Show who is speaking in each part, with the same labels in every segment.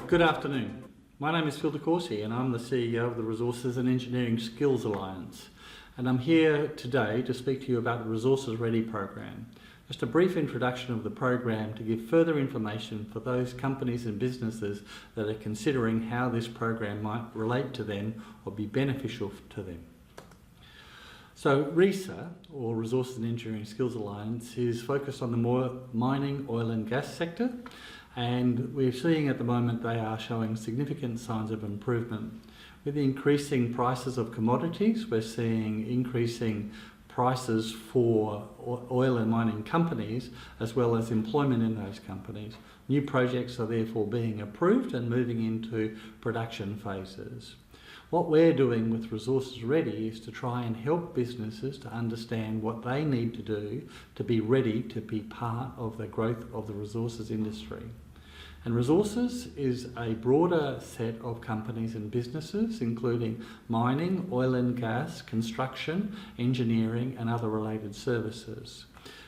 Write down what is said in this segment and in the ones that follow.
Speaker 1: Good afternoon. My name is Phil DeCourcy and I'm the CEO of the Resources and Engineering Skills Alliance. And I'm here today to speak to you about the Resources Ready program. Just a brief introduction of the program to give further information for those companies and businesses that are considering how this program might relate to them or be beneficial to them. So RESA, or Resources and Engineering Skills Alliance, is focused on the mining, oil and gas sector. And we're seeing at the moment they are showing significant signs of improvement. With the increasing prices of commodities, we're seeing increasing prices for oil and mining companies, as well as employment in those companies. New projects are therefore being approved and moving into production phases. What we're doing with Resources Ready is to try and help businesses to understand what they need to do to be ready to be part of the growth of the resources industry. And resources is a broader set of companies and businesses, including mining, oil and gas, construction, engineering and other related services.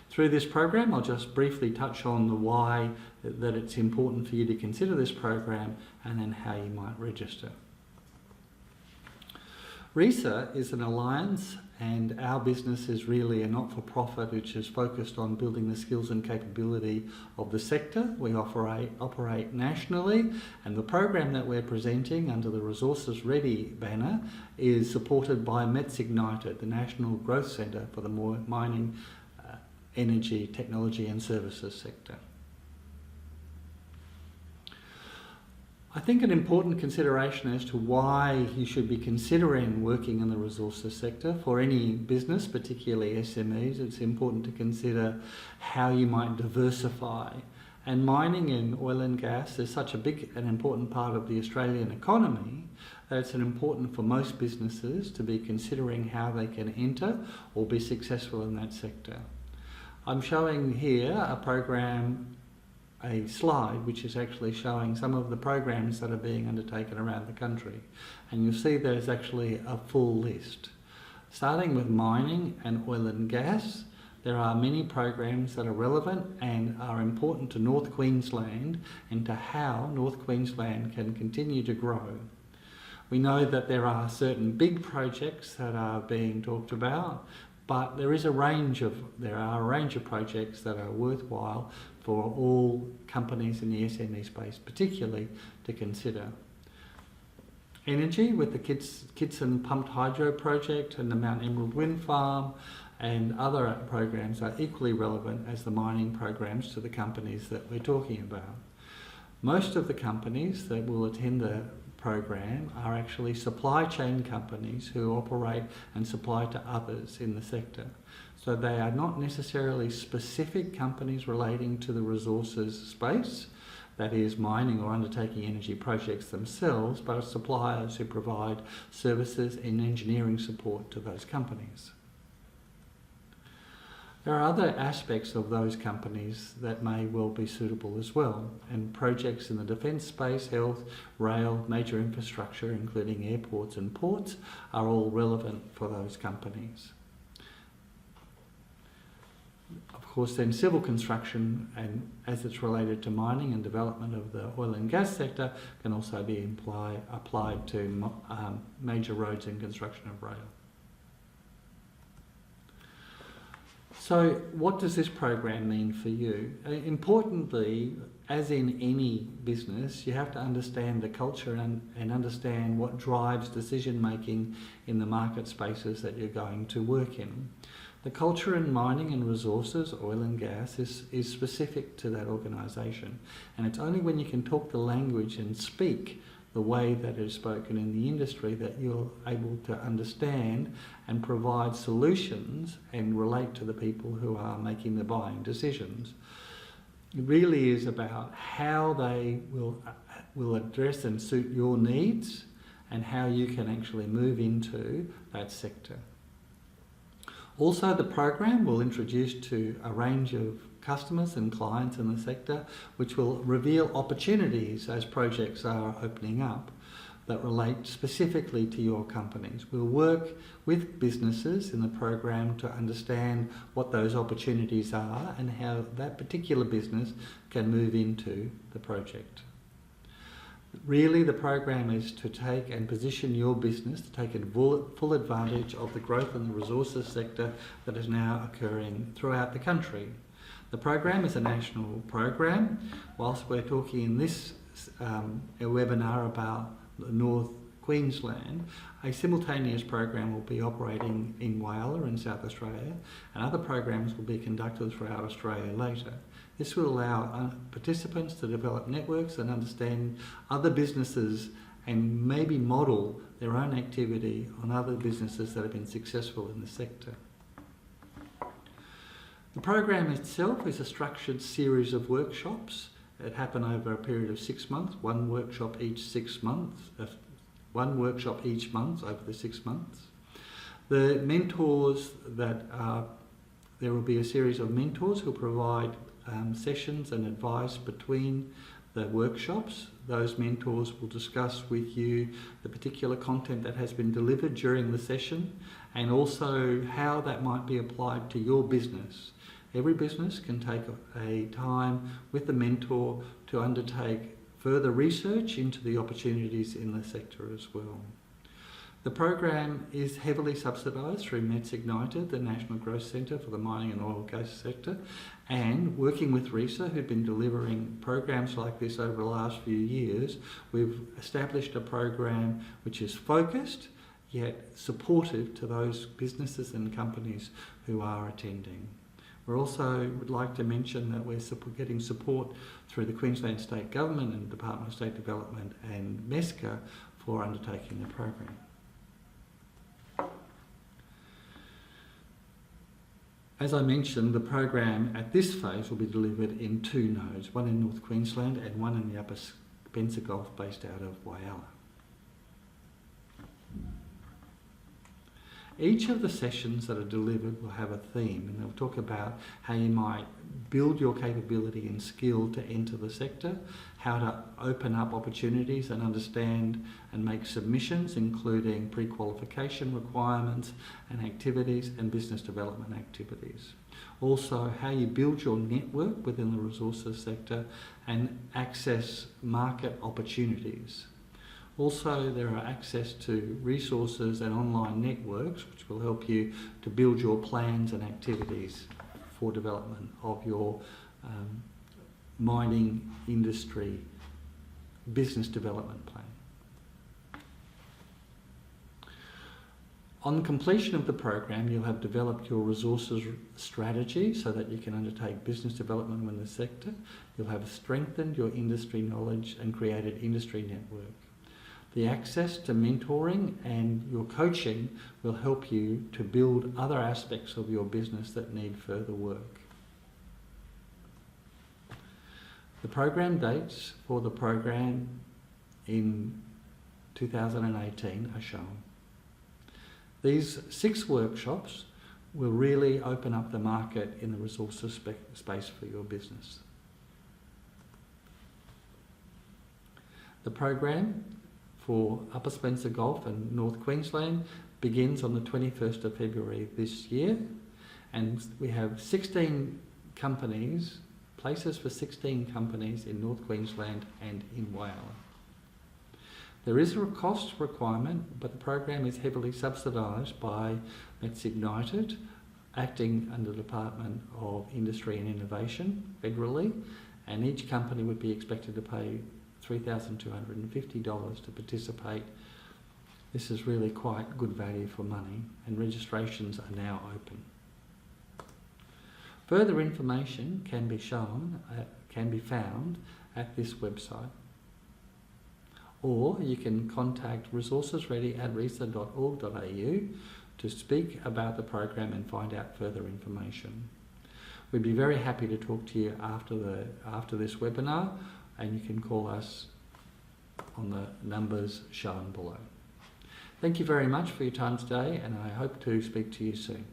Speaker 1: Through this program, I'll just briefly touch on the why that it's important for you to consider this program and then how you might register. RESA is an alliance, and our business is really a not-for-profit which is focused on building the skills and capability of the sector. We operate nationally, and the program that we're presenting under the Resources Ready banner is supported by METS Ignited, the National Growth Centre for the mining, energy, technology and services sector. I think an important consideration as to why you should be considering working in the resources sector for any business, particularly SMEs, it's important to consider how you might diversify. And mining and oil and gas is such a big and important part of the Australian economy that it's important for most businesses to be considering how they can enter or be successful in that sector. I'm showing here a slide which is actually showing some of the programs that are being undertaken around the country, and you'll see there's actually a full list. Starting with mining and oil and gas, there are many programs that are relevant and are important to North Queensland and to how North Queensland can continue to grow. We know that there are certain big projects that are being talked about, but there are a range of projects that are worthwhile for all companies in the SME space, particularly to consider. Energy with the Kitson Pumped Hydro project and the Mount Emerald Wind Farm and other programs are equally relevant as the mining programs to the companies that we're talking about. Most of the companies that will attend the program are actually supply chain companies who operate and supply to others in the sector. So they are not necessarily specific companies relating to the resources space, that is mining or undertaking energy projects themselves, but suppliers who provide services and engineering support to those companies. There are other aspects of those companies that may well be suitable as well, and projects in the defence space, health, rail, major infrastructure, including airports and ports, are all relevant for those companies. Of course, then civil construction, and as it's related to mining and development of the oil and gas sector, can also be applied to major roads and construction of rail. So what does this program mean for you? Importantly, as in any business, you have to understand the culture and understand what drives decision making in the market spaces that you're going to work in. The culture in mining and resources, oil and gas, is specific to that organisation, and it's only when you can talk the language and speak the way that is spoken in the industry that you're able to understand and provide solutions and relate to the people who are making the buying decisions. It really is about how they will address and suit your needs and how you can actually move into that sector. Also, the program will introduce to a range of customers and clients in the sector, which will reveal opportunities as projects are opening up that relate specifically to your companies. We'll work with businesses in the program to understand what those opportunities are and how that particular business can move into the project. Really, the program is to take and position your business to take full advantage of the growth in the resources sector that is now occurring throughout the country. The program is a national program. Whilst we're talking in this a webinar about North Queensland, a simultaneous program will be operating in Whyalla in South Australia, and other programs will be conducted throughout Australia later. This will allow participants to develop networks and understand other businesses and maybe model their own activity on other businesses that have been successful in the sector. The program itself is a structured series of workshops. It happen over a period of 6 months, one workshop each 6 months, one workshop each month over the 6 months. The mentors there will be a series of mentors who will provide sessions and advice between the workshops. Those mentors will discuss with you the particular content that has been delivered during the session and also how that might be applied to your business. Every business can take a time with the mentor to undertake further research into the opportunities in the sector as well. The program is heavily subsidised through METS Ignited, the National Growth Centre for the Mining and Oil Gas sector, and working with RESA, who've been delivering programs like this over the last few years, we've established a program which is focused yet supportive to those businesses and companies who are attending. We also would like to mention that we're getting support through the Queensland State Government and Department of State Development and MESCA for undertaking the program. As I mentioned, the program at this phase will be delivered in 2 nodes, one in North Queensland and one in the Upper Spencer Gulf based out of Whyalla. Each of the sessions that are delivered will have a theme, and they'll talk about how you might build your capability and skill to enter the sector, how to open up opportunities and understand and make submissions, including pre-qualification requirements and activities and business development activities. Also, how you build your network within the resources sector and access market opportunities. Also, there are access to resources and online networks which will help you to build your plans and activities for development of your mining industry business development plan. On completion of the program, you'll have developed your resources strategy so that you can undertake business development within the sector. You'll have strengthened your industry knowledge and created industry network. The access to mentoring and your coaching will help you to build other aspects of your business that need further work. The program dates for the program in 2018 are shown. These 6 workshops will really open up the market in the resources space for your business. The program for Upper Spencer Gulf and North Queensland begins on the 21st of February this year, and we have 16 companies, places for 16 companies in North Queensland and in Whyalla. There is a cost requirement, but the program is heavily subsidised by METS Ignited, acting under the Department of Industry and Innovation federally, and each company would be expected to pay $3,250 to participate. This is really quite good value for money, and registrations are now open. Further information can be found at this website, or you can contact resourcesready@resa.org.au to speak about the program and find out further information. We'd be very happy to talk to you after this webinar, and you can call us on the numbers shown below. Thank you very much for your time today, and I hope to speak to you soon.